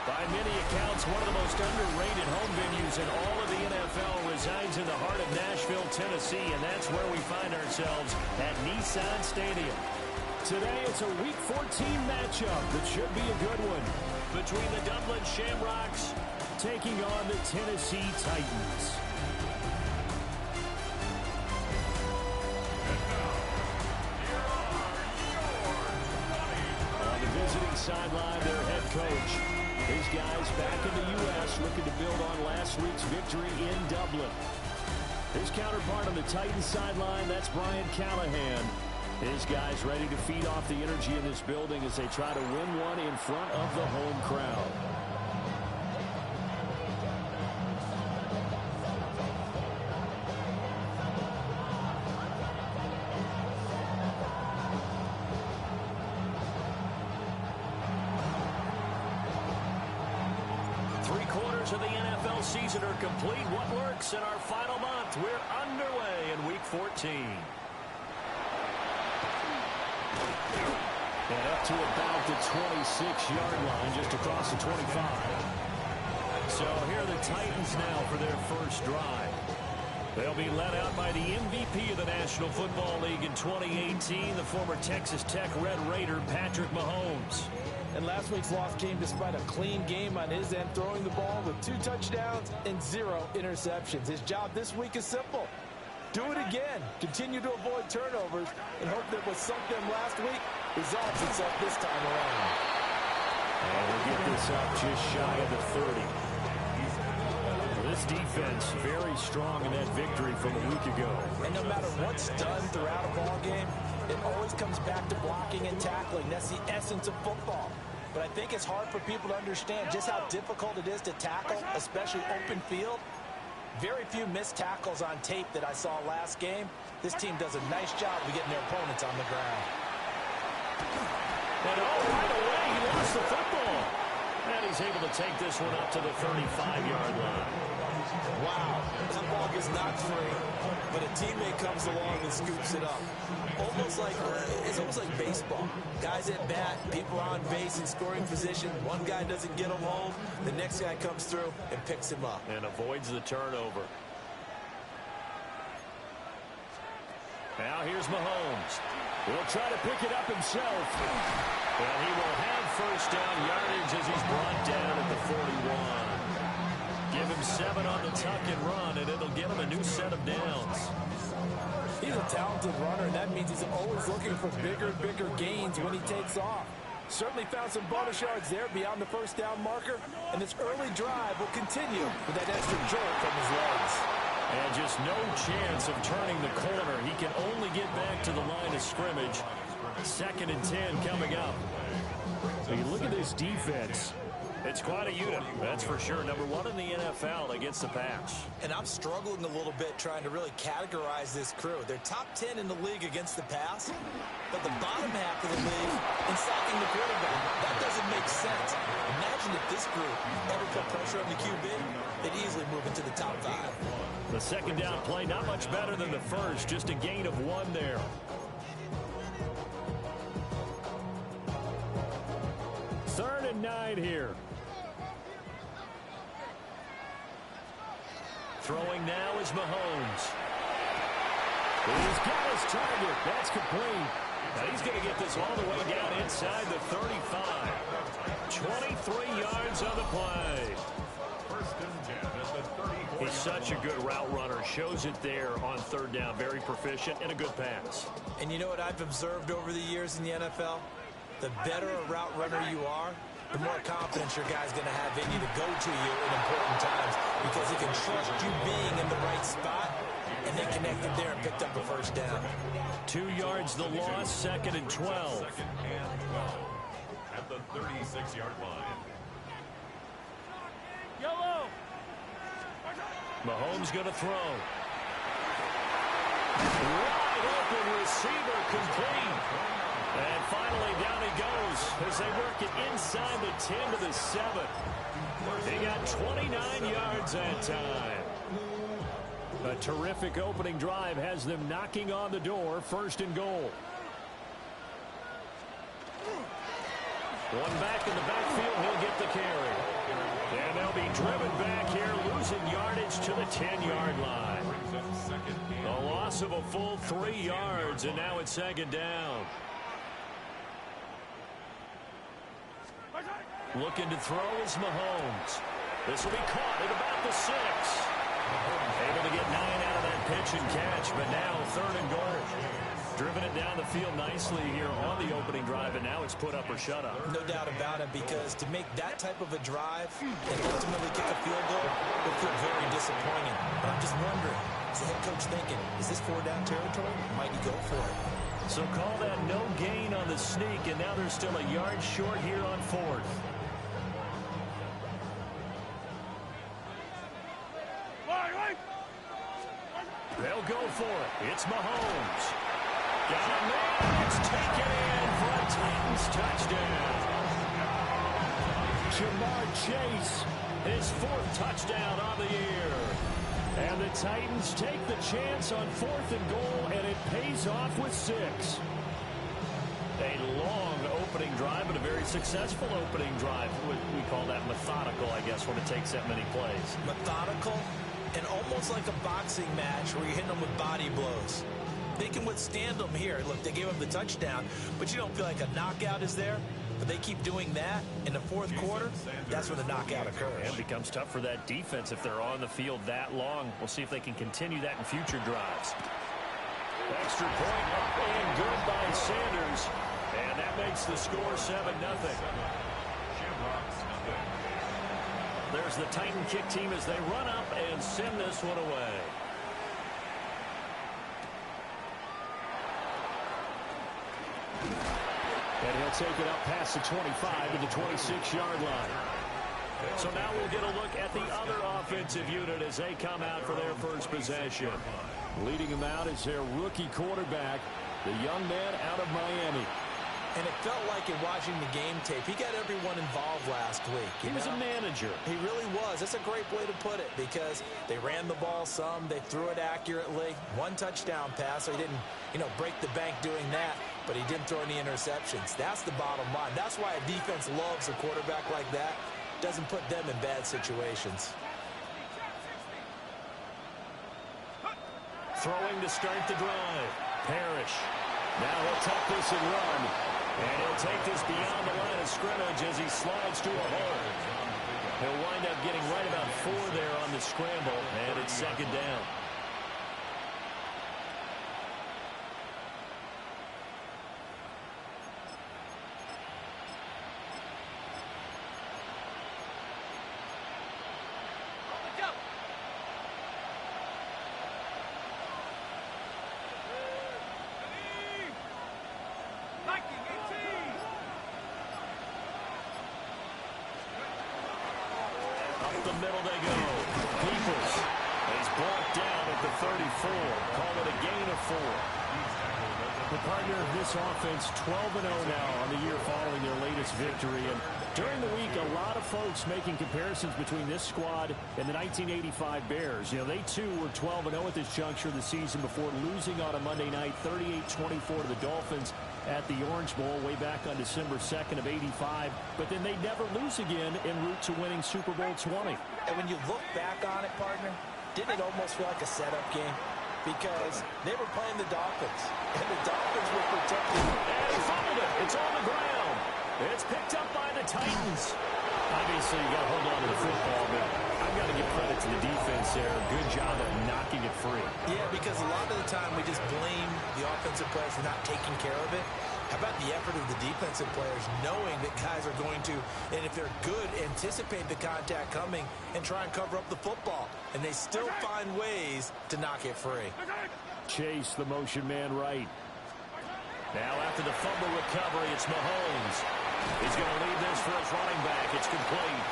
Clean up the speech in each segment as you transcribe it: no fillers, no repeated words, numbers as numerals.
By many accounts, one of the most underrated home venues in all of the NFL resides in the heart of Nashville, Tennessee, and that's where we find ourselves at Nissan Stadium. Today, it's a Week 14 matchup that should be a good one between the Dublin Shamrocks taking on the Tennessee Titans. On the visiting sideline, their head coach. His guys back in the U.S. looking to build on last week's victory in Dublin. His counterpart on the Titans sideline, that's Brian Callahan. His guys ready to feed off the energy in this building as they try to win one in front of the home crowd. Of the NFL season are complete. What works in our final month? We're underway in Week 14. And up to about the 26-yard line, just across the 25. So here are the Titans now for their first drive. They'll be led out by the MVP of the National Football League in 2018, the former Texas Tech Red Raider, Patrick Mahomes. And last week's loss came despite a clean game on his end, throwing the ball with 2 touchdowns and 0 interceptions. His job this week is simple. Do it again. Continue to avoid turnovers and hope that what sunk them last week resolves itself this time around. And we'll get this up just shy of the 30. This defense very strong in that victory from a week ago. And no matter what's done throughout a ball game, it always comes back to blocking and tackling. That's the essence of football. But I think it's hard for people to understand just how difficult it is to tackle, especially open field. Very few missed tackles on tape that I saw last game. This team does a nice job of getting their opponents on the ground. And right away, he lost the football. And he's able to take this one up to the 35-yard line. Wow, that ball gets knocked free, but a teammate comes along and scoops it up. It's almost like baseball. Guys at bat, people on base in scoring position. One guy doesn't get him home, the next guy comes through and picks him up. And avoids the turnover. Now here's Mahomes. He'll try to pick it up himself. And he will have first down yardage as he's brought down at the 41. Give him 7 on the tuck and run, and it'll get him a new set of downs. He's a talented runner, and that means he's always looking for bigger and bigger gains when he takes off. Certainly found some bonus yards there beyond the first down marker, and this early drive will continue with that extra jolt from his legs. And just no chance of turning the corner. He can only get back to the line of scrimmage. 2nd and 10 coming up. You look at this defense. It's quite a unit, that's for sure. Number one in the NFL against the pass. And I'm struggling a little bit trying to really categorize this crew. They're top 10 in the league against the pass, but the bottom half of the league in sacking the quarterback. That doesn't make sense. Imagine if this group ever put pressure on the QB, they'd easily move into the top 5. The second down play, not much better than the first, just a gain of 1 there. Third and 9 here. Throwing now is Mahomes. He's got his target. That's complete. Now he's going to get this all the way down inside the 35. 23 yards on the play. First and 10 at the 34. He's such a good route runner. Shows it there on third down. Very proficient and a good pass. And you know what I've observed over the years in the NFL? The better a route runner you are, the more confidence your guy's going to have in you to go to you in important times because he can trust you being in the right spot, and they connected there and picked up a first down. 2 yards the loss, second and 12. Second and 12 at the 36-yard line. Yellow. Mahomes going to throw. Wide open receiver complete. And finally, down he goes as they work it inside the 10 to the 7. He got 29 yards that time. A terrific opening drive has them knocking on the door, first and goal. One back in the backfield, he'll get the carry. And they'll be driven back here, losing yardage to the 10-yard line. A loss of a full 3 yards, and now it's second down. Looking to throw is Mahomes. This will be caught at about the 6. Able to get 9 out of that pitch and catch, but now third and goal. Driven it down the field nicely here on the opening drive, and now it's put up or shut up. No doubt about it, because to make that type of a drive and ultimately kick a field goal would feel very disappointing. But I'm just wondering, is the head coach thinking, is this 4-down territory? Might he go for it? So call that no gain on the sneak, and now they're still a yard short here on fourth. They'll go for it. It's Mahomes. Got a man. It's taken in for a Titans touchdown. Jamar Chase, his 4th touchdown on the year. And the Titans take the chance on 4th and goal, and it pays off with 6. A long opening drive, but a very successful opening drive. We call that methodical, I guess, when it takes that many plays. Methodical and almost like a boxing match where you're hitting them with body blows. They can withstand them here. Look, they gave up the touchdown, but you don't feel like a knockout is there. But they keep doing that in the 4th quarter. That's when the knockout occurs. It becomes tough for that defense if they're on the field that long. We'll see if they can continue that in future drives. Extra point up and good by Sanders. And that makes the score 7-0. There's the Titan kick team as they run up and send this one away. And he'll take it up past the 25 to the 26-yard line. So now we'll get a look at the other offensive unit as they come out for their first possession. Leading them out is their rookie quarterback, the young man out of Miami. And it felt like in watching the game tape, he got everyone involved last week. He was a manager. He really was. That's a great way to put it because they ran the ball some. They threw it accurately. 1 touchdown pass, so he didn't, break the bank doing that, but he didn't throw any interceptions. That's the bottom line. That's why a defense loves a quarterback like that. Doesn't put them in bad situations. Throwing to start the drive. Parrish. Now he'll tuck this and run. And he'll take this beyond the line of scrimmage as he slides to a hole. He'll wind up getting right about 4 there on the scramble, and it's second down. Up the middle they go. Peoples is brought down at the 34. Call it a gain of 4. The partner of this offense, 12-0 now on the year following their latest victory. And during the week, a lot of folks making comparisons between this squad and the 1985 Bears. You know, they too were 12-0 at this juncture of the season before losing on a Monday night, 38-24 to the Dolphins at the Orange Bowl way back on December 2nd of 85. But then they never lose again en route to winning Super Bowl 20. And when you look back on it, partner, didn't it almost feel like a setup game? Because they were playing the Dolphins, and the Dolphins were protecting. And he fumbled it. It's on the ground. It's picked up by the Titans. Obviously, you got to hold on to the football, but I've got to give credit to the defense there. Good job of knocking it free. Yeah, because a lot of the time we just blame the offensive players for not taking care of it. How about the effort of the defensive players knowing that guys are going to, and if they're good, anticipate the contact coming and try and cover up the football. And they still find ways to knock it free. Chase, the motion man right. Now after the fumble recovery, it's Mahomes. He's going to leave this for his running back. It's complete.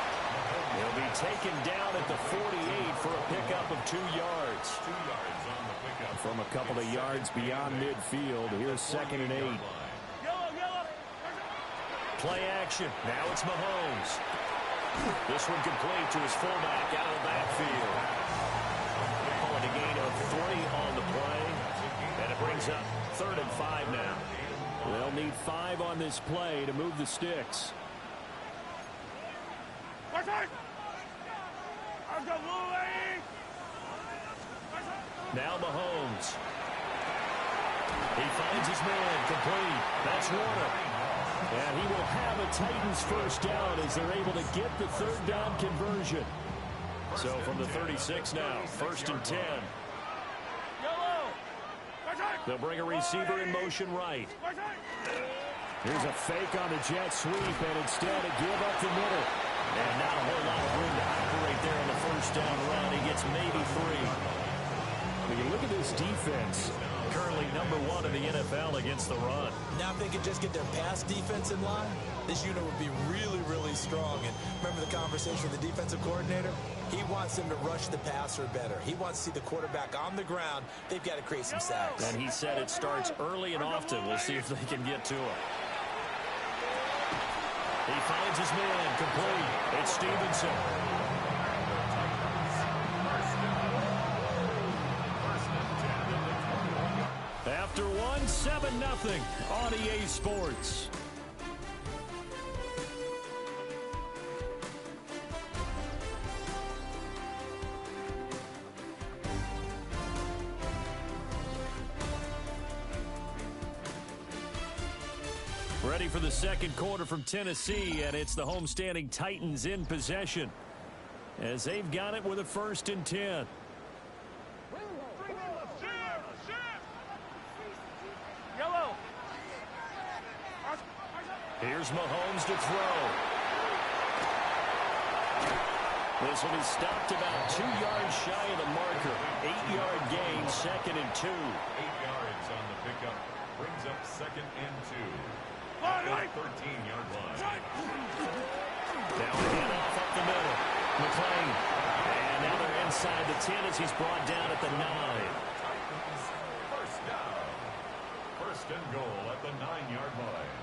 He'll be taken down at the 48 for a pickup of 2 yards. 2 yards on the pickup. From a couple of yards beyond midfield, here's 2nd and 8. Play action. Now it's Mahomes. This one complete to his fullback out of the backfield. Calling a gain of 3 on the play. And it brings up 3rd and 5 now. They'll need 5 on this play to move the sticks. Now Mahomes. He finds his man complete. That's Warner. And he will have a Titans first down as they're able to get the 3rd down conversion. So from the 36 now, 1st and 10. They'll bring a receiver in motion right. Here's a fake on the jet sweep, and instead a give up the middle. And not a whole lot of room to operate there on the 1st down run. He gets maybe 3. When you look at this defense, currently number 1 in the NFL against the run. Now if they could just get their pass defense in line, this unit would be really, really strong. And remember the conversation with the defensive coordinator? He wants them to rush the passer better. He wants to see the quarterback on the ground. They've got to create some sacks. And he said it starts early and often. We'll see if they can get to it. He finds his man complete. It's Stevenson. After 1, 7-0 on EA Sports. Ready for the 2nd quarter from Tennessee, and it's the homestanding Titans in possession as they've got it with a 1st and 10. Here's Mahomes to throw. This will be stopped about 2 yards shy of the marker. 8-yard gain, 2nd and 2. 8 yards on the pickup. Brings up 2nd and 2. 13-yard line. Now a handoff up the middle. McClain. And now they're inside the 10 as he's brought down at the 9. First down. 1st and goal at the 9-yard line.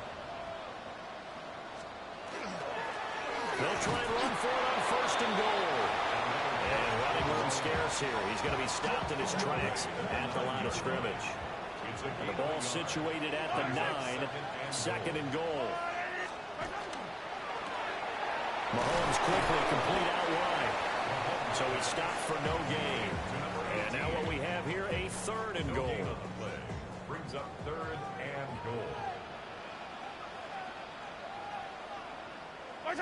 They'll try and run for it on 1st and goal. And running room scarce here. He's going to be stopped in his tracks at the line of scrimmage. And the ball situated at the 9, 2nd and goal. Mahomes quickly complete out wide. So he stopped for no gain. And now what we have here, a 3rd and goal. Brings up 3rd and goal.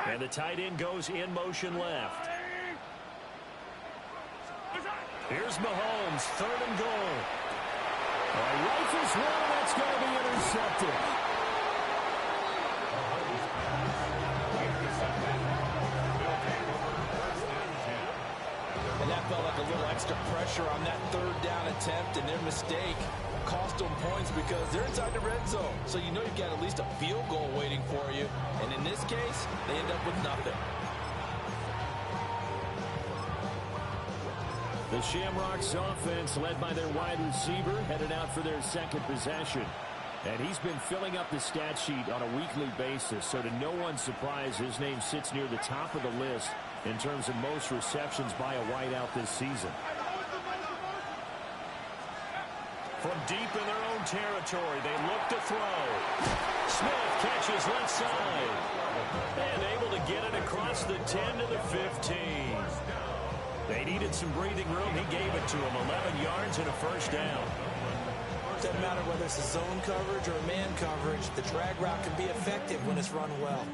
And the tight end goes in motion left. Here's Mahomes, 3rd and goal. Rifles one, that's going to be intercepted. And that felt like a little extra pressure on that 3rd down attempt, and their mistake cost them points because they're inside the red zone. So you know you've got at least a field goal waiting for you. And in this case, they end up with nothing. The Shamrocks offense, led by their wide receiver, headed out for their second possession. And he's been filling up the stat sheet on a weekly basis, so to no one's surprise, his name sits near the top of the list in terms of most receptions by a wideout this season. From deep in their own territory, they look to throw. Smith catches left side. And able to get it across the 10 to the 15. They needed some breathing room. He gave it to them. 11 yards and a first down. Doesn't matter whether it's a zone coverage or a man coverage. The drag route can be effective when it's run well.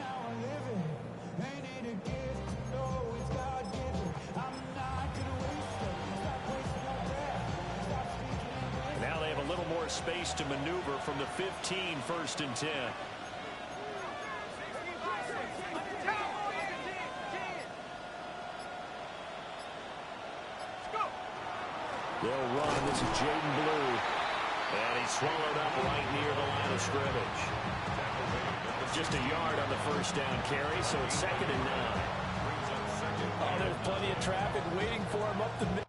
Now they have a little more space to maneuver from the 15, 1st and 10. They'll run. This is Jaden Blue. And he's swallowed up right near the line of scrimmage. Just a yard on the first down carry, so it's 2nd and 9. Oh, there's plenty of traffic waiting for him up the middle.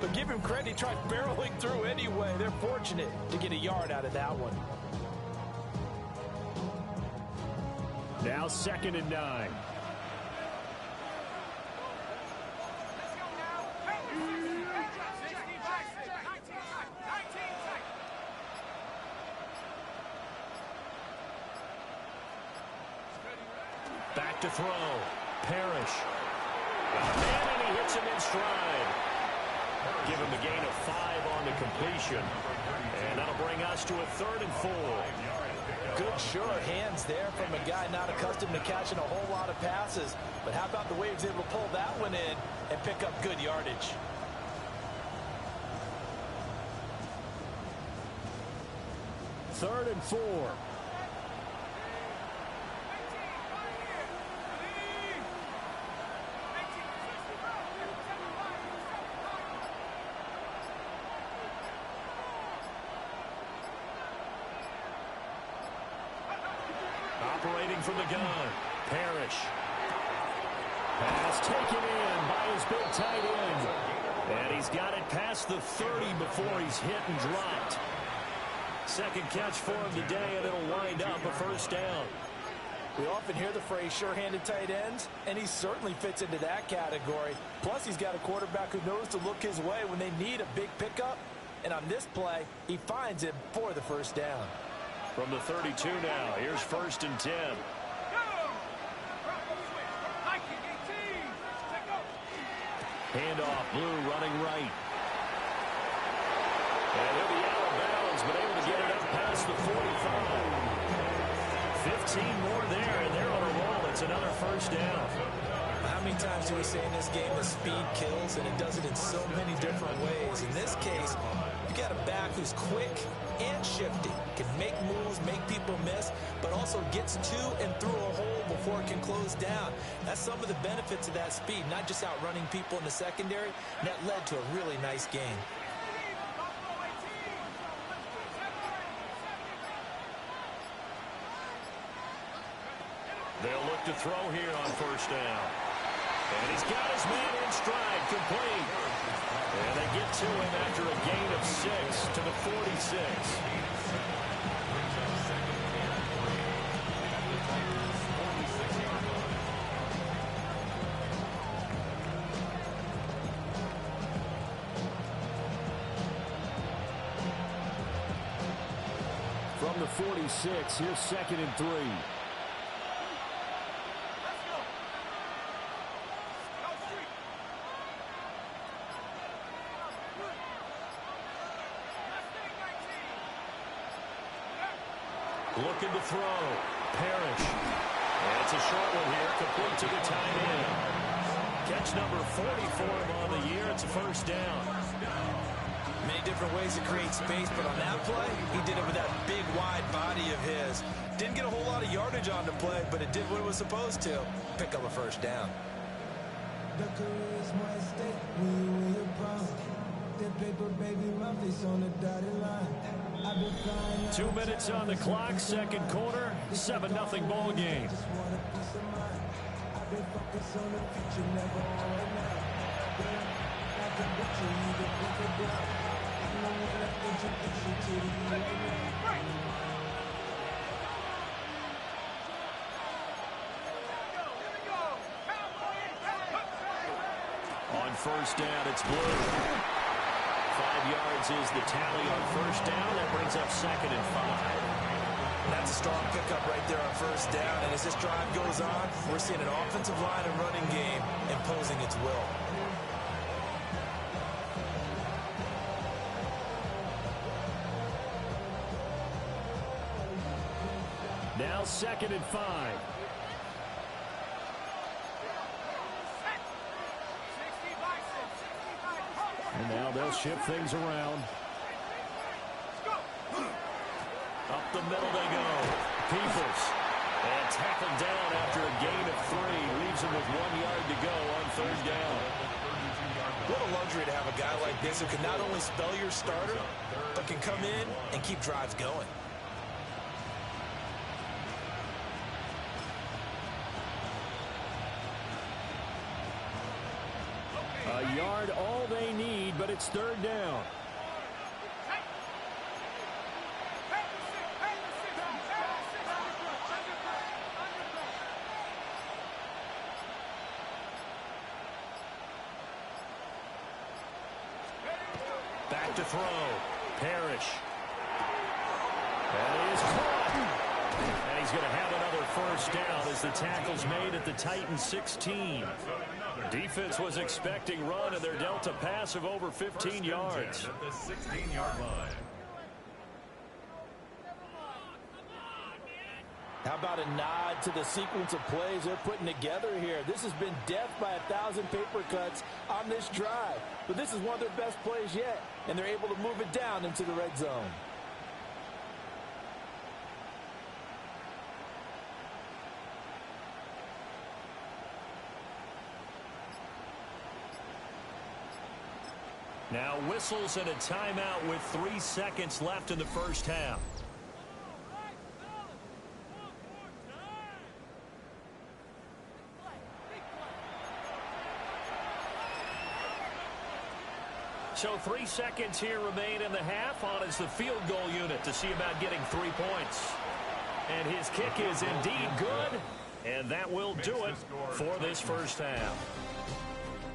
But give him credit, he tried barreling through anyway. They're fortunate to get a yard out of that one. Now 2nd and 9. Back to throw. Parrish. And he hits him in stride. Give him a gain of 5 on the completion. And that'll bring us to a 3rd and 4. Good, sure hands there from a guy not accustomed to catching a whole lot of passes. But how about the way he was able to pull that one in and pick up good yardage? Third and 4. Operating from the gun, Parrish. Pass taken in by his big tight end. And he's got it past the 30 before he's hit and dropped. Second catch for him today, and it'll wind up a first down. We often hear the phrase sure-handed tight ends, and he certainly fits into that category. Plus, he's got a quarterback who knows to look his way when they need a big pickup. And on this play, he finds it for the first down. From the 32 now, here's 1st and 10. Handoff, Blue running right. And he'll be out of bounds, but able to get it up past the 45. 15 more there, and they're on a roll. It's another first down. How many times do we say in this game that speed kills, and it does it in so many different ways. In this case, you got a back who's quick and shifty, can make moves, make people miss, but also gets to and through a hole before it can close down. That's some of the benefits of that speed, not just outrunning people in the secondary. And that led to a really nice game. They'll look to throw here on first down. And he's got his man in stride, complete. And they get to him after a gain of 6 to the 46. From the 46, here's 2nd and 3. Looking to throw. Parrish. And it's a short one here, complete to the tight end. Catch number 40 for him on the year. It's a first down. Many different ways to create space, but on that play, he did it with that big, wide body of his. Didn't get a whole lot of yardage on the play, but it did what it was supposed to. Pick up a first down. 2 minutes on the clock, second quarter, 7-0 ball game. On first down, it's Blue. 5 yards is the tally on first down. That brings up 2nd and 5. That's a strong pickup right there on first down. And as this drive goes on, we're seeing an offensive line and running game imposing its will. Now 2nd and 5. And now they'll shift things around. Up the middle they go. Peoples. And tackled down after a gain of 3. Leaves him with 1 yard to go on third down. What a luxury to have a guy like this who can not only spell your starter, but can come in and keep drives going. A yard all they need, but it's third down. Back to throw. Parrish. And he is caught. And he's going to have another first down as the tackle's made at the Titans 16. Defense was expecting run, and they're dealt a pass of over 15 yards. At the 16-yard line. How about a nod to the sequence of plays they're putting together here? This has been death by 1,000 paper cuts on this drive. But this is one of their best plays yet, and they're able to move it down into the red zone. Now whistles and a timeout with 3 seconds left in the first half. So 3 seconds here remain in the half. On is the field goal unit to see about getting 3 points. And his kick is indeed good. And that will do it for this first half.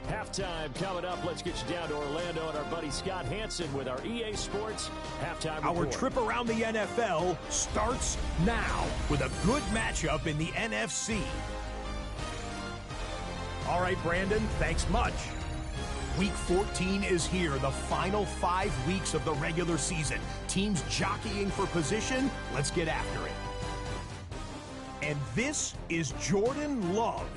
Halftime coming up. Let's get you down to Orlando and our buddy Scott Hansen with our EA Sports Halftime Report. Our trip around the NFL starts now with a good matchup in the NFC. All right, Brandon, thanks much. Week 14 is here, the final 5 weeks of the regular season. Teams jockeying for position. Let's get after it. And this is Jordan Love.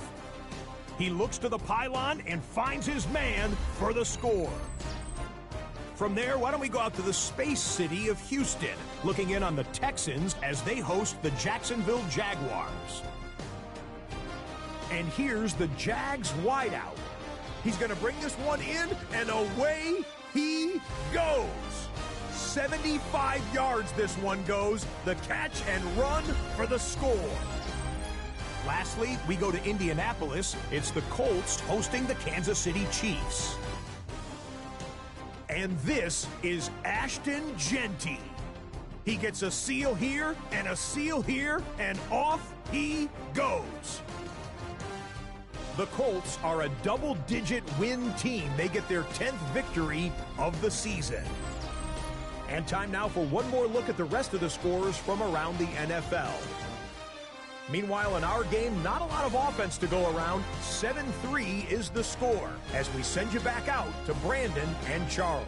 He looks to the pylon and finds his man for the score. From there, why don't we go out to the space city of Houston, looking in on the Texans as they host the Jacksonville Jaguars. And here's the Jags wideout. He's going to bring this one in, and away he goes. 75 yards this one goes. The catch and run for the score. Lastly, we go to Indianapolis. It's the Colts hosting the Kansas City Chiefs. And this is Ashton Jeanty. He gets a seal here and a seal here, and off he goes. The Colts are a double-digit win team. They get their 10th victory of the season. And time now for one more look at the rest of the scores from around the NFL. Meanwhile, in our game, not a lot of offense to go around. 7-3 is the score as we send you back out to Brandon and Charles.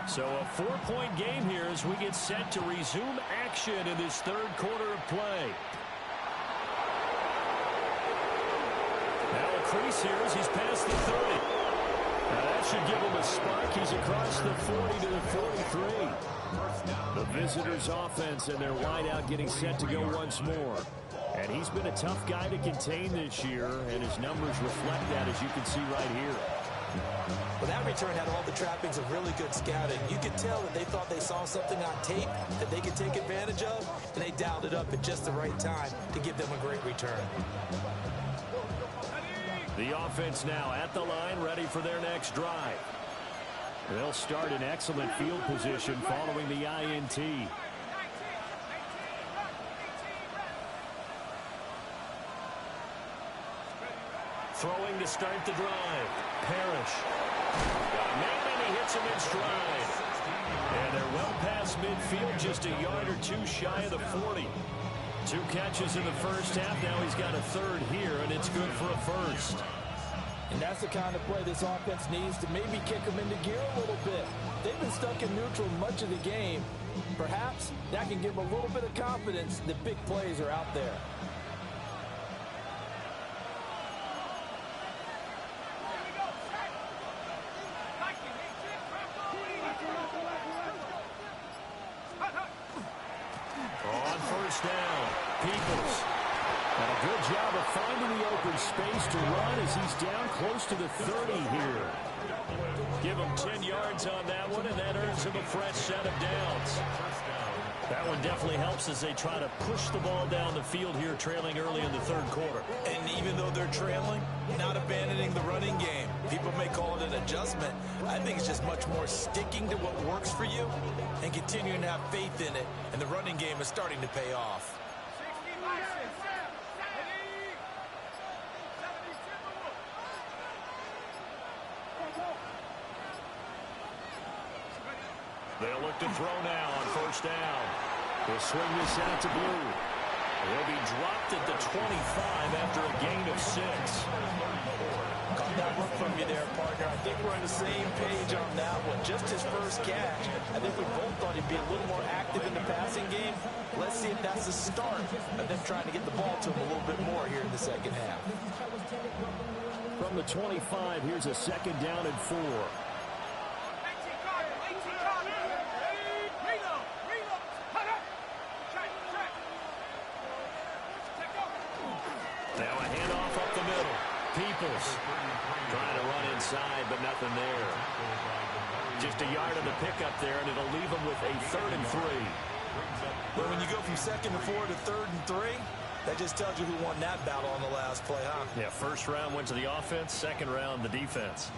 So a 4-point game here as we get set to resume action in this third quarter of play. Now a crease here as he's past the 30. Now that should give him a spark. He's across the 40 to the 43. The visitors' offense and their wideout getting set to go once more. And he's been a tough guy to contain this year, and his numbers reflect that, as you can see right here. Well, that return had all the trappings of really good scouting. You could tell that they thought they saw something on tape that they could take advantage of, and they dialed it up at just the right time to give them a great return. The offense now at the line, ready for their next drive. They'll start in excellent field position following the INT. Throwing to start the drive. Parrish. And he hits him in stride. And they're well past midfield, just a yard or two shy of the 40. 2 catches in the first half. Now he's got a third here, and it's good for a first. And that's the kind of play this offense needs to maybe kick them into gear a little bit. They've been stuck in neutral much of the game. Perhaps that can give them a little bit of confidence that big plays are out there. On first down, Peoples. And a good job of finding the open space to run as he's down close to the 30 here. Give him 10 yards on that one, and that earns him a fresh set of downs. That one definitely helps as they try to push the ball down the field here, trailing early in the third quarter. And even though they're trailing, not abandoning the running game. People may call it an adjustment. I think it's just much more sticking to what works for you and continuing to have faith in it. And the running game is starting to pay off. They'll look to throw now on first down. They'll swing this out to Blue. They'll be dropped at the 25 after a gain of 6. Caught that look from you there, partner. I think we're on the same page on that one. Just his first catch. I think we both thought he'd be a little more active in the passing game. Let's see if that's the start of them trying to get the ball to him a little bit more here in the second half. From the 25, here's a second down and 4. Now a handoff up the middle. Peoples trying to run inside, but nothing there. Just a yard on the pickup there, and it'll leave them with a 3rd and 3. But when you go from 2nd and 4 to 3rd and 3, that just tells you who won that battle on the last play, huh? Yeah, first round went to the offense, second round the defense.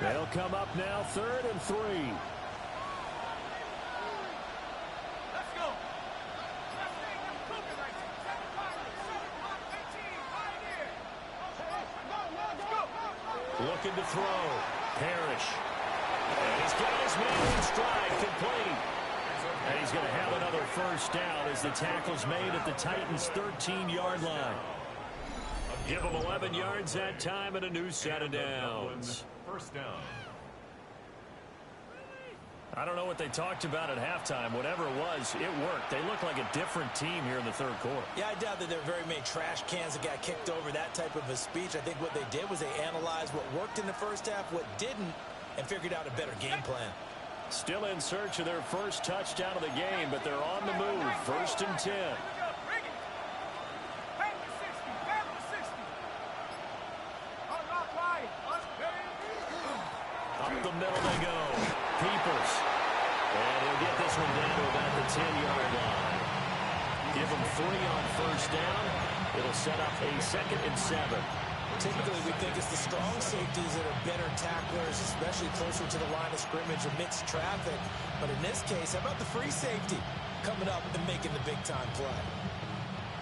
They'll come up now, 3rd and 3. Looking to throw. Parrish. And he's got his man in stride, complete. And he's going to have another first down as the tackle's made at the Titans' 13-yard line. Give them 11 yards that time and a new set of downs. First down. I don't know what they talked about at halftime. Whatever it was, it worked. They look like a different team here in the third quarter. Yeah, I doubt that there are very many trash cans that got kicked over, that type of a speech. I think what they did was they analyzed what worked in the first half, what didn't, and figured out a better game plan. Still in search of their first touchdown of the game, but they're on the move. 1st and 10. Up the middle they go. Peoples. And he'll get this one down to about the 10-yard line. Give them 3 on first down. It'll set up a 2nd and 7. Typically, we think it's the strong safeties that are better tacklers, especially closer to the line of scrimmage amidst traffic. But in this case, how about the free safety coming up and making the big-time play?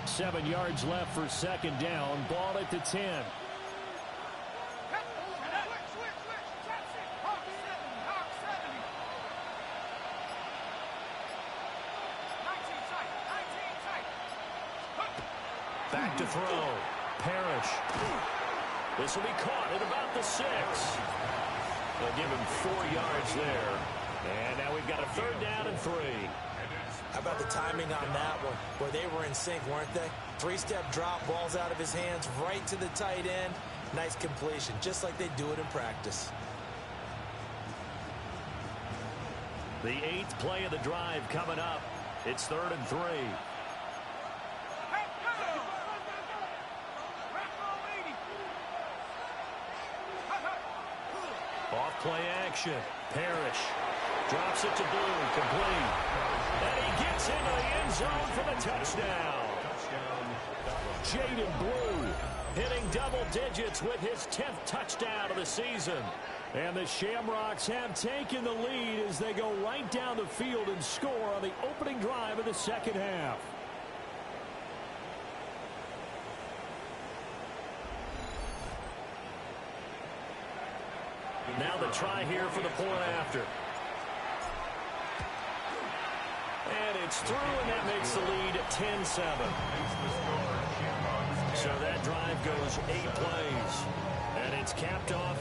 7 yards left for 2nd down. Ball at the 10. Back to throw. Parrish. This will be caught at about the 6. They'll give him 4 yards there. And now we've got a 3rd down and 3. How about the timing on that one, where they were in sync, weren't they? 3-step drop, balls out of his hands, right to the tight end. Nice completion, just like they do it in practice. The 8th play of the drive coming up. It's 3rd and 3. Off play action. Parrish drops it to Blue, complete. And he gets into the end zone for the touchdown. Jaden Blue hitting double digits with his 10th touchdown of the season. And the Shamrocks have taken the lead as they go right down the field and score on the opening drive of the second half. Now the try here for the point after. And it's through, and that makes the lead 10-7. So that drive goes 8 plays. And it's capped off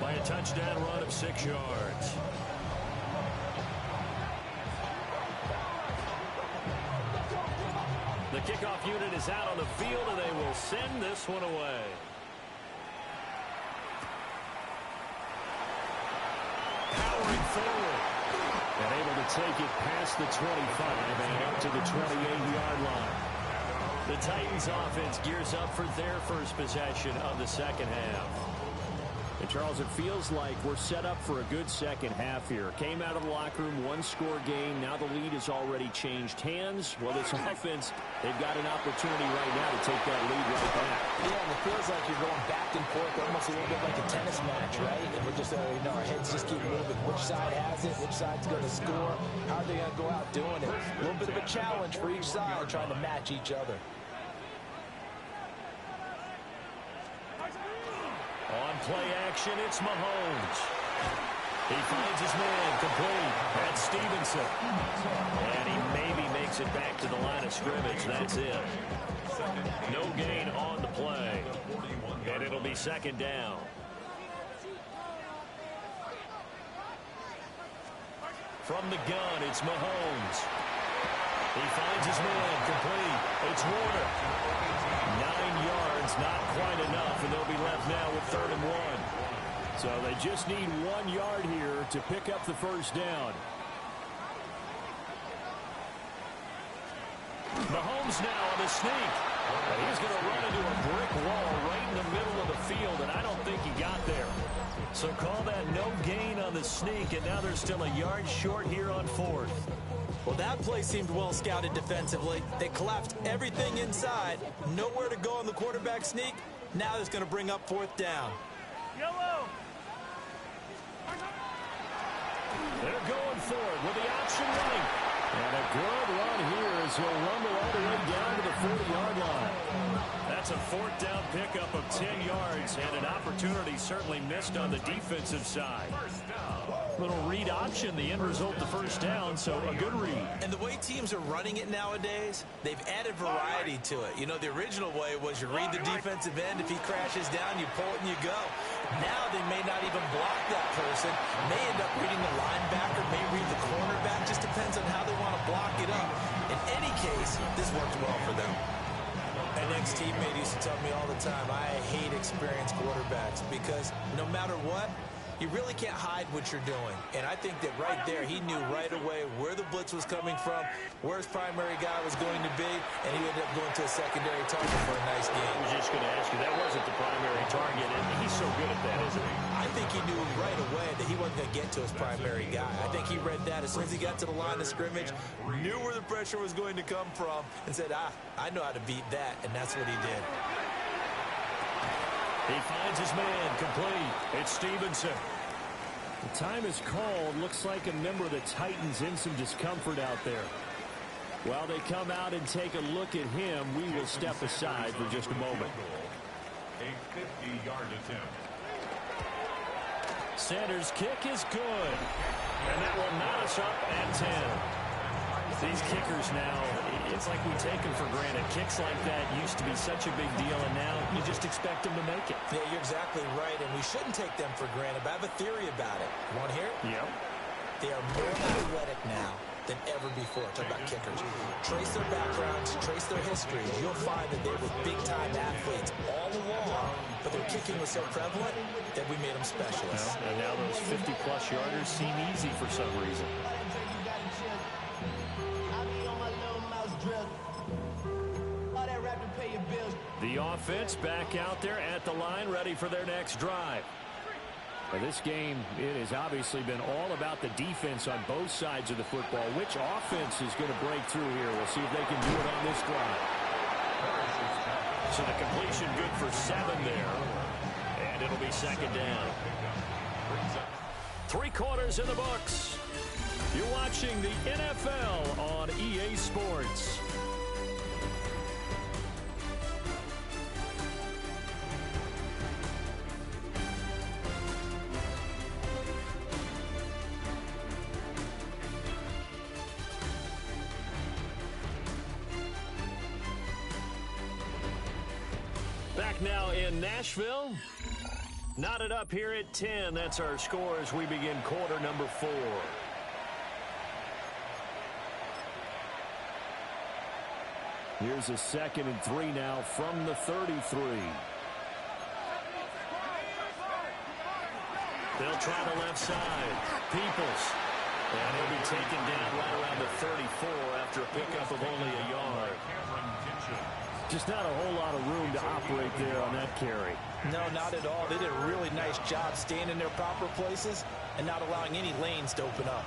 by a touchdown run of 6 yards. The kickoff unit is out on the field, and they will send this one away. Powering forward. And able to take it past the 25 and up to the 28-yard line. The Titans offense gears up for their first possession of the second half. And Charles, it feels like we're set up for a good second half here. Came out of the locker room, 1-score game. Now the lead has already changed hands. Well, this offense, they've got an opportunity right now to take that lead right back. Yeah, and it feels like you're going back and forth, almost a little bit like a tennis match, right? And we're just, our heads just keep moving. Which side has it? Which side's going to score? How are they going to go out doing it? A little bit of a challenge for each side, trying to match each other. On play action, it's Mahomes. He finds his man, complete. That's Stevenson. And he maybe makes it back to the line of scrimmage. That's it. No gain on the play. And it'll be 2nd down. From the gun, it's Mahomes. He finds his man, complete. It's Warner. 9 yards, not quite enough, and they'll be left now with 3rd and 1. So they just need 1 yard here to pick up the first down. Mahomes now on the sneak. And he's going to run into a brick wall right in the middle of the field, and I don't think he got there. So call that no gain on the sneak, and now they're still a yard short here on 4th. Well, that play seemed well scouted defensively. They collapsed everything inside. Nowhere to go on the quarterback sneak. Now it's going to bring up 4th down. Yellow. They're going for it with the option running. And a good run here as he'll rumble all the way down to the 40-yard line. That's a fourth down pickup of 10 yards and an opportunity certainly missed on the defensive side. Little read option, the end result, the first down, so a good read. And the way teams are running it nowadays, they've added variety to it. You know, the original way was you read the defensive end. If he crashes down, you pull it and you go. Now they may not even block that person. May end up reading the linebacker, may read the cornerback. Just depends on how they want to block it up. In any case, this worked well for them. An ex-teammate used to tell me all the time, I hate experienced quarterbacks because no matter what, you really can't hide what you're doing. And I think that right there, he knew right away where the blitz was coming from, where his primary guy was going to be, and he ended up going to a secondary target for a nice game. I was just going to ask you, that wasn't the primary target, and he's so good at that, isn't he? I think he knew right away that he wasn't going to get to his primary guy. I think he read that as soon as he got to the line of scrimmage, knew where the pressure was going to come from, and said, I know how to beat that, and that's what he did. He finds his man, complete. It's Stevenson. The time is called. Looks like a member of the Titans in some discomfort out there. While they come out and take a look at him, we will step aside for just a moment. A 50-yard attempt. Sanders' kick is good. And that will knot us up at 10. These kickers now, it's like we take them for granted. Kicks like that used to be such a big deal, and now you just expect them to make it. Yeah, you're exactly right, and we shouldn't take them for granted, but I have a theory about it. You want to hear it? Yep. They are more athletic now than ever before. Talk about kickers. Trace their backgrounds, trace their histories. You'll find that they were big-time athletes all along, but their kicking was so prevalent that we made them specialists. And now those 50-plus yarders seem easy for some reason. The offense back out there at the line, ready for their next drive. Now this game, it has obviously been all about the defense on both sides of the football. Which offense is going to break through here? We'll see if they can do it on this drive. So the completion good for 7 there. And it'll be second down. 3 quarters in the books. You're watching the NFL on EA Sports. Back now in Nashville. Knotted up here at 10. That's our score as we begin quarter number 4. Here's a 2nd and 3 now from the 33. They'll try the left side. Peoples. And he'll be taken down right around the 34 after a pickup of only a yard. Just not a whole lot of room to operate there on that carry. No, not at all. They did a really nice job staying in their proper places and not allowing any lanes to open up.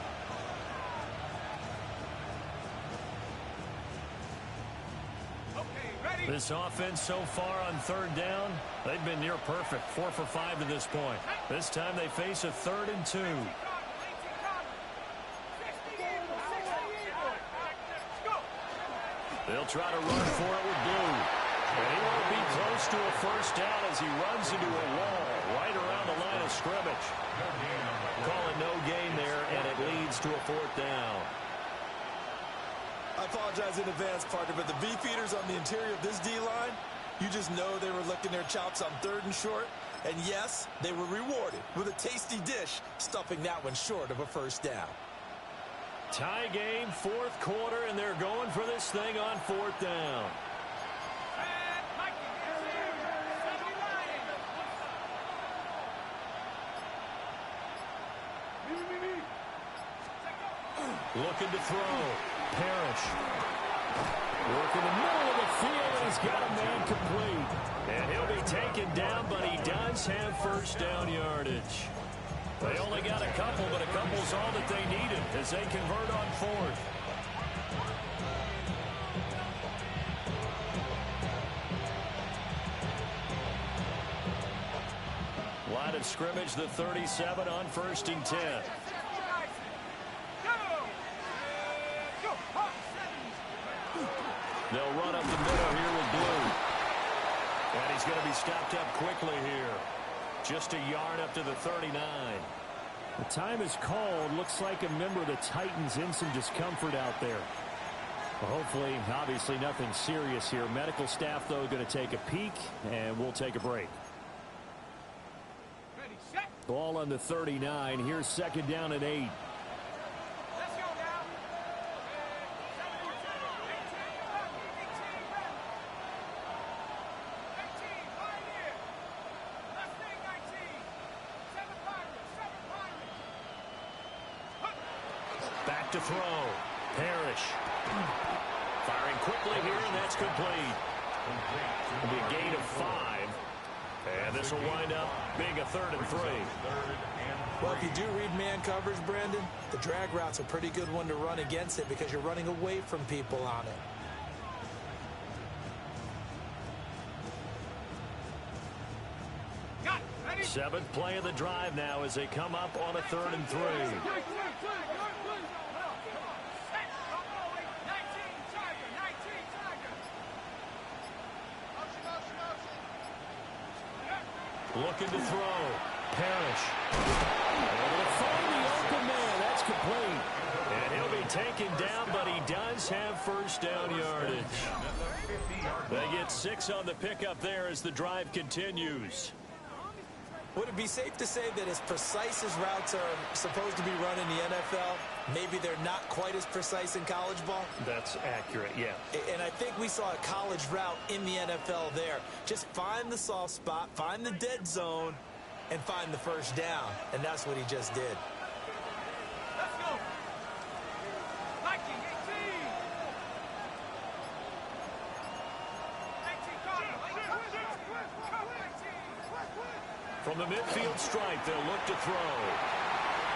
This offense so far on 3rd down, they've been near perfect. 4 for 5 to this point. This time they face a 3rd and 2. They'll try to run for it with Blue. And he won't be close to a first down as he runs into a wall right around the line of scrimmage. Calling no gain there, and it leads to a 4th down. I apologize in advance, partner, but the beefeaters on the interior of this D-line, you just know they were licking their chops on 3rd and short. And yes, they were rewarded with a tasty dish, stuffing that one short of a first down. Tie game, 4th quarter, and they're going for this thing on 4th down. Looking to throw. Parrish. Work in the middle of the field, and he's got a man complete. And he'll be taken down, but he does have first down yardage. They only got a couple, but a couple's all that they needed as they convert on 4th. Line of scrimmage, the 37 on 1st and 10. be stopped up quickly here. Just a yard up to the 39. The time is called. Looks like a member of the Titans in some discomfort out there. Well, hopefully, obviously nothing serious here. Medical staff, though, going to take a peek, and we'll take a break. Ball on the 39. Here's second down and 8. Back to throw. Parrish. Firing quickly here, and that's complete. It'll be a gain of 5. And this will wind up being a 3rd and 3. Well, if you do read man coverage, Brandon, the drag route's a pretty good one to run against it because you're running away from people on it. Seventh play of the drive now as they come up on a 3rd and 3. Looking to throw. Parrish. Able to find the open man. That's complete. And he'll be taken down, but he does have first down yardage. They get 6 on the pickup there as the drive continues. Would it be safe to say that as precise as routes are supposed to be run in the NFL, maybe they're not quite as precise in college ball? That's accurate, yeah. And I think we saw a college route in the NFL there. Just find the soft spot, find the dead zone, and find the first down. And that's what he just did. Let's go. Viking 18. 19 Connor. From the midfield stripe, they'll look to throw.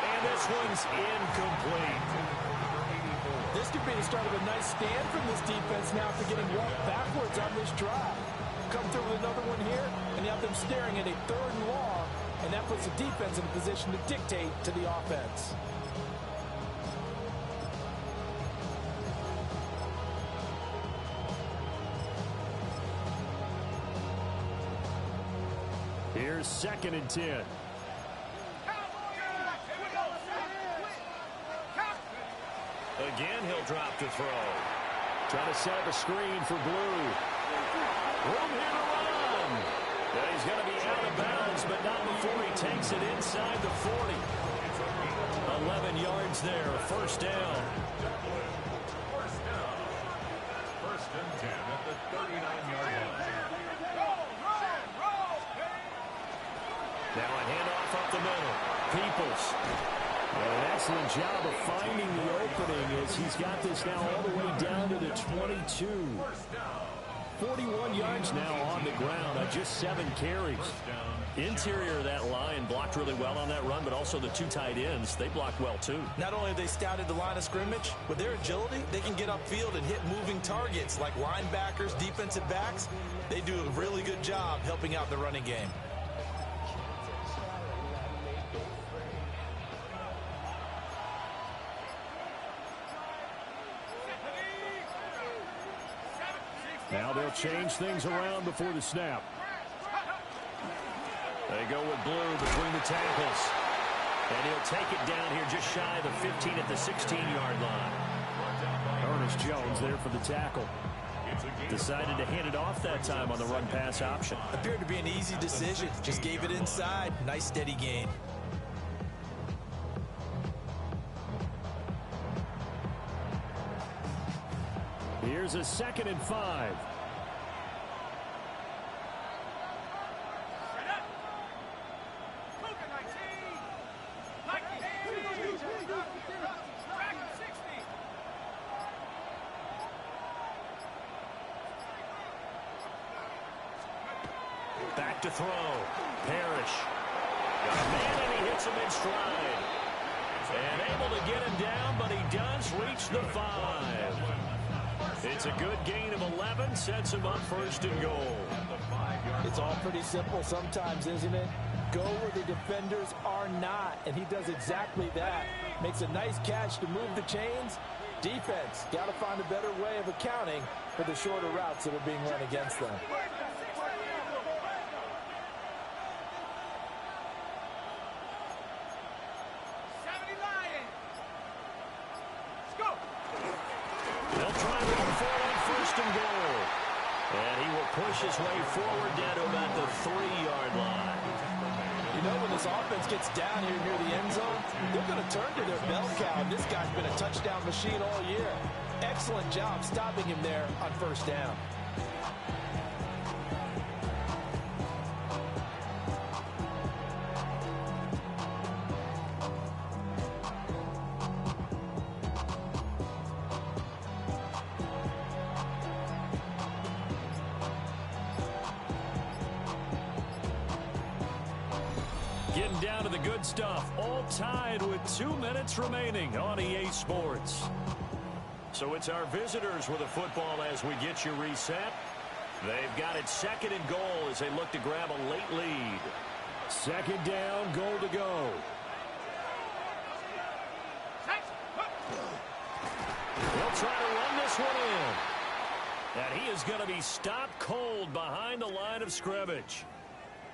And this one's incomplete. This could be the start of a nice stand from this defense now after getting walked backwards on this drive. Come through with another one here, and you have them staring at a 3rd and long, and that puts the defense in a position to dictate to the offense. Here's 2nd and 10. Again, he'll drop to throw. Trying to set up a screen for Blue. Room here to run. Yeah, he's going to be out of bounds, but not before he takes it inside the 40. 11 yards there, first down. First and 10 at the 39-yard line. Now a handoff up the middle. Peoples. An excellent job of finding the opening as he's got this now all the way down to the 22. 41 yards now on the ground on just 7 carries. Interior of that line blocked really well on that run, but also the 2 tight ends, they blocked well too. Not only have they scouted the line of scrimmage, with their agility, they can get upfield and hit moving targets like linebackers, defensive backs. They do a really good job helping out the running game. Now they'll change things around before the snap. They go with Blue between the tackles. And he'll take it down here just shy of the 15 at the 16-yard line. Ernest Jones there for the tackle. Decided to hand it off that time on the run-pass option. Appeared to be an easy decision. Just gave it inside. Nice steady gain. Here's a 2nd and 5. Back to throw. Parrish. Got a man, and he hits him in stride. And able to get him down, but he does reach the 5. It's a good gain of 11, sets him up first and goal. It's all pretty simple sometimes, isn't it? Go where the defenders are not, and he does exactly that. Makes a nice catch to move the chains. Defense, got to find a better way of accounting for the shorter routes that are being run against them. first and goal. And he will push his way forward down to about the 3-yard line. You know, when this offense gets down here near the end zone, they're going to turn to their bell cow. And this guy's been a touchdown machine all year. Excellent job stopping him there on first down. Getting down to the good stuff, all tied with 2 minutes remaining on EA Sports. So it's our visitors with the football as we get you reset. They've got it second and goal as they look to grab a late lead. Second down, goal to go. They'll try to run this one in. And he is going to be stopped cold behind the line of scrimmage.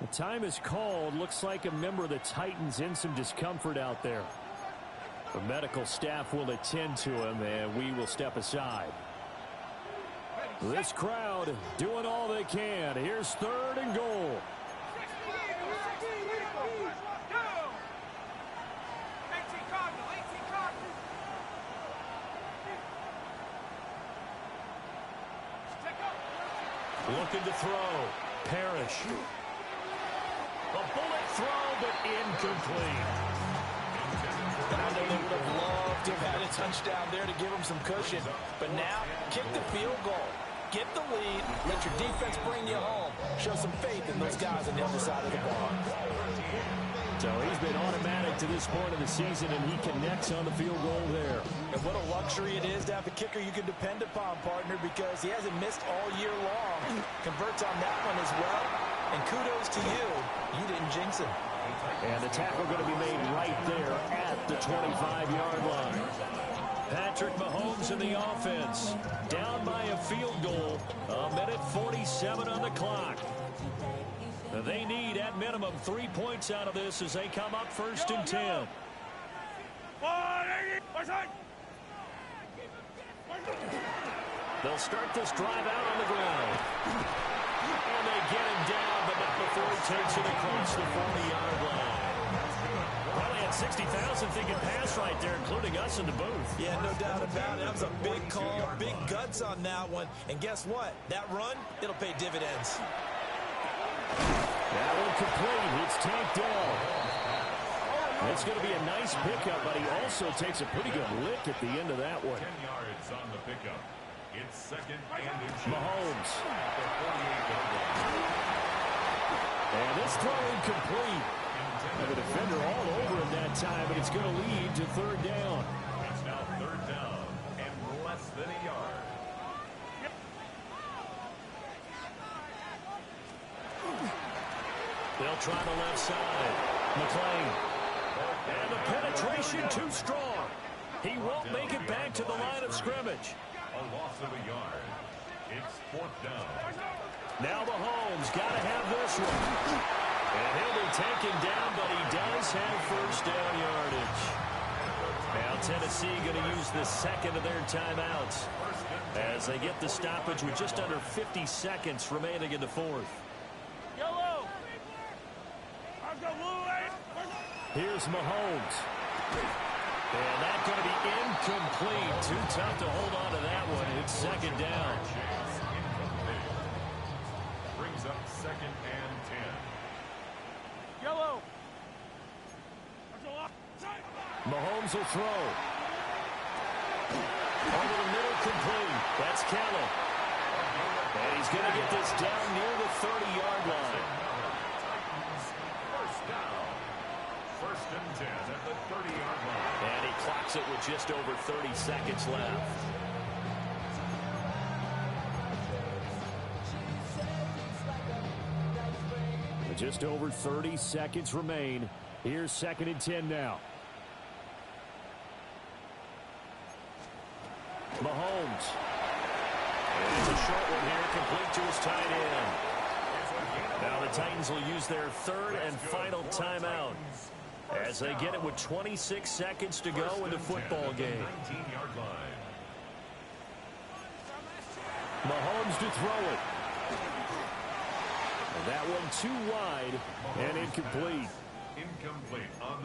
The time is called. Looks like a member of the Titans in some discomfort out there. The medical staff will attend to him, and we will step aside. This crowd doing all they can. Here's third and goal. Looking to throw. Parrish. A bullet throw, but incomplete. And I know they would have loved to have had a touchdown there to give them some cushion. But now, kick the field goal. Get the lead. Let your defense bring you home. Show some faith in those guys on the other side of the ball. So he's been automatic to this point of the season, and he connects on the field goal there. And what a luxury it is to have a kicker you can depend upon, partner, because he hasn't missed all year long. Converts on that one as well. And kudos to you. You didn't jinx him. And the tackle going to be made right there at the 25-yard line. Patrick Mahomes in the offense. Down by a field goal. 1:47 on the clock. They need, at minimum, 3 points out of this as they come up first and 10. They'll start this drive out on the ground. And they get him down, but not before he takes it across the 40-yard line. Probably had 60,000 thinking pass right there, including us in the booth. Yeah, no doubt about it. That was a big call, big guts on that one. And guess what? That run, it'll pay dividends. That one complete. It's Tank Dell. It's going to be a nice pickup, but he also takes a pretty good lick at the end of that one. 10 yards on the pickup. It's second and inches. Mahomes. The 48-yard line. And this throw incomplete. And the defender all over him that time, but it's going to lead to third down. It's now third down and less than a yard. They'll try the left side. McClain. And the penetration too strong. He won't make it back to the line of scrimmage. A loss of a yard. It's fourth down. Now Mahomes got to have this one. And he'll be taken down, but he does have first down yardage. Now Tennessee going to use the second of their timeouts as they get the stoppage with just under 50 seconds remaining in the fourth. Here's Mahomes. And that's going to be incomplete. Too tough to hold on to that one. It's second down. Brings up second and 10. Mahomes will throw. Over the middle, complete. That's Kellum. And he's going to get this down near the 30-yard line. First down. First and 10 at the 30-yard line. And he clocks it with just over 30 seconds left. Just over 30 seconds remain. Here's second and 10 now. Mahomes. And it's a short one here, complete to his tight end. Now the Titans will use their third and final timeout as they get it with 26 seconds to go in the football game. 19-yard line. Mahomes to throw it. And that one too wide and incomplete.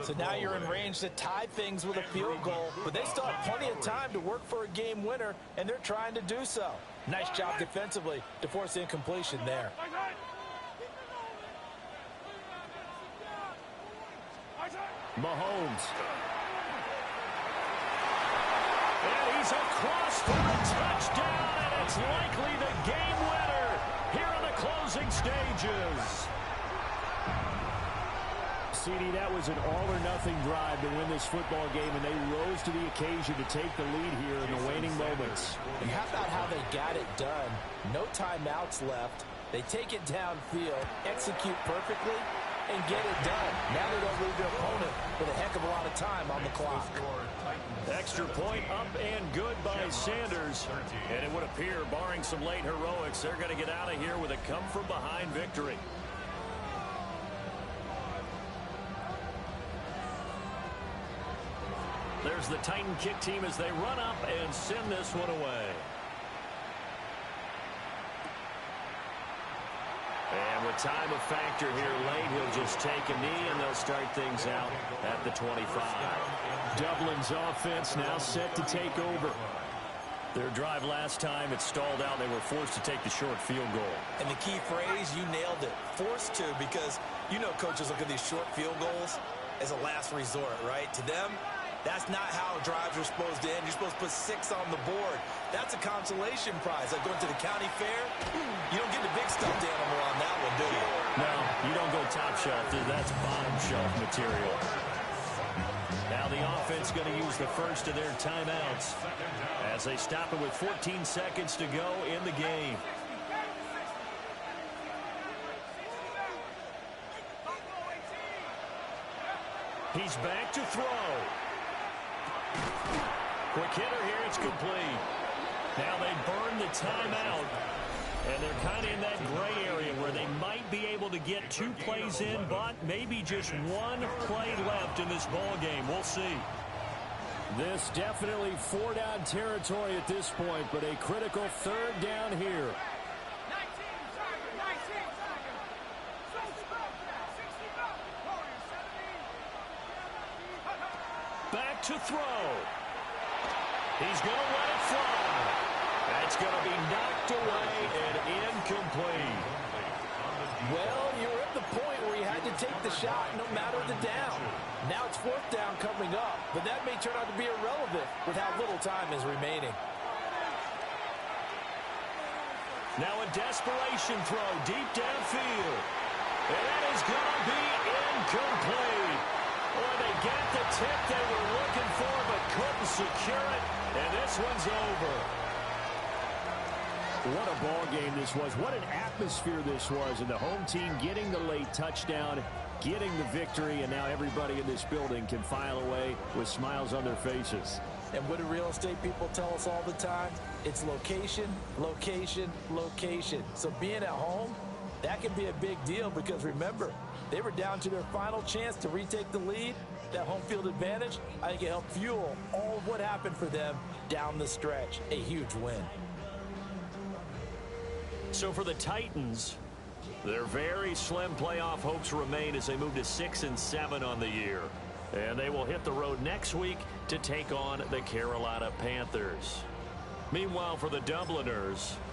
So now you're in range to tie things with a field goal, but they still have plenty of time to work for a game winner, and they're trying to do so. Nice job defensively to force incompletion there. Mahomes. And he's across for a touchdown, and it's likely the game winner here in the closing stages. CD, that was an all-or-nothing drive to win this football game, and they rose to the occasion to take the lead here in the waning moments. And how about how they got it done? No timeouts left. They take it downfield, execute perfectly, and get it done. Now they don't leave their opponent with a heck of a lot of time on the clock. Extra point up and good by Sanders. And it would appear, barring some late heroics, they're going to get out of here with a come-from-behind victory. There's the Titan kick team as they run up and send this one away. And with time a factor here late, he'll just take a knee, and they'll start things out at the 25. Dublin's offense now set to take over. Their drive last time, it stalled out. They were forced to take the short field goal. And the key phrase, you nailed it. Forced to, because you know coaches look at these short field goals as a last resort, right? To them, that's not how drives are supposed to end. You're supposed to put 6 on the board. That's a consolation prize. Like going to the county fair, you don't get the big stuffed animal on that one, do you? No, you don't go top shelf, dude. That's bottom shelf material. Now the offense going to use the first of their timeouts as they stop it with 14 seconds to go in the game. He's back to throw. Quick hitter here, it's complete. Now they burn the timeout, and they're kind of in that gray area where they might be able to get 2 plays in, but maybe just 1 play left in this ball game. We'll see. This definitely 4-down territory at this point, but a critical 3rd down here. Back to throw. He's going to let it fly. That's going to be knocked away and incomplete. Well, you're at the point where you had to take the shot no matter the down. Now it's 4th down coming up, but that may turn out to be irrelevant with how little time is remaining. Now a desperation throw deep downfield. And that is going to be incomplete. Boy, they got the tip they were looking for, but couldn't secure it. And this one's over. What a ball game this was. What an atmosphere this was. And the home team getting the late touchdown, getting the victory, and now everybody in this building can file away with smiles on their faces. And what do real estate people tell us all the time? It's location, location, location. So being at home, that can be a big deal because remember, they were down to their final chance to retake the lead. That home field advantage, I think it helped fuel all of what happened for them down the stretch. A huge win. So for the Titans, their very slim playoff hopes remain as they move to 6-7 on the year. And they will hit the road next week to take on the Carolina Panthers. Meanwhile, for the Dubliners,